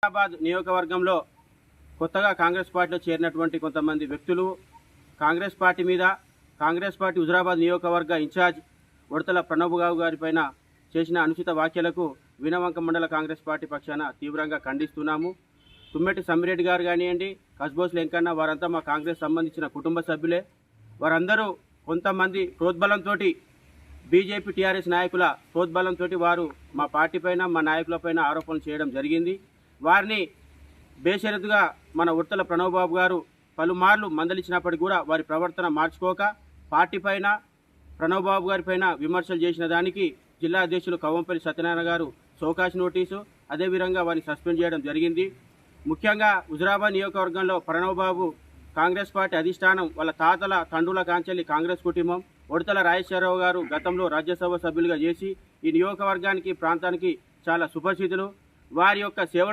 హైదరాబాద్ నియోజకవర్గంలో కొత్తగా కాంగ్రెస్ పార్టీలో చేరినటువంటి కొంతమంది వ్యక్తులు కాంగ్రెస్ పార్టీ మీద కాంగ్రెస్ పార్టీ హుజురాబాద్ నియోజకవర్గ ఇన్ఛార్జ్ ఉడతల ప్రణబ్ గారిపైన చేసిన అనుచిత వ్యాఖ్యలకు వినవంక మండల కాంగ్రెస్ పార్టీ పక్షాన తీవ్రంగా ఖండిస్తున్నాము. తుమ్మెటి సమ్మిరెడ్డి గారు కానివ్వండి, కస్బోస్ లెంకన్న వారంతా మా కాంగ్రెస్ సంబంధించిన కుటుంబ సభ్యులే. వారందరూ కొంతమంది ప్రోద్బలంతో బీజేపీ టీఆర్ఎస్ నాయకుల ప్రోద్బలంతో వారు మా పార్టీ పైన మా నాయకులపైన ఆరోపణలు చేయడం జరిగింది. వారిని బేషరతుగా మన ఉడతల ప్రణబ్ బాబు గారు పలుమార్లు మందలించినప్పటికీ కూడా వారి ప్రవర్తన మార్చుకోక పార్టీ పైన ప్రణబ్ బాబు గారి పైన విమర్శలు చేసిన దానికి జిల్లా అధ్యక్షులు కవ్వంపల్లి సత్యనారాయణ గారు సోకాష్ నోటీసు, అదేవిధంగా వారిని సస్పెండ్ చేయడం జరిగింది. ముఖ్యంగా హుజురాబాద్ నియోజకవర్గంలో ప్రణబ్ బాబు కాంగ్రెస్ పార్టీ అధిష్టానం వాళ్ళ తాతల తండ్రుల కాంచెల్లి కాంగ్రెస్ కుటుంబం. ఉడతల రాజేశ్వరరావు గారు గతంలో రాజ్యసభ సభ్యులుగా చేసి ఈ నియోజకవర్గానికి ప్రాంతానికి చాలా సుపరిచితులు. వారి యొక్క సేవలు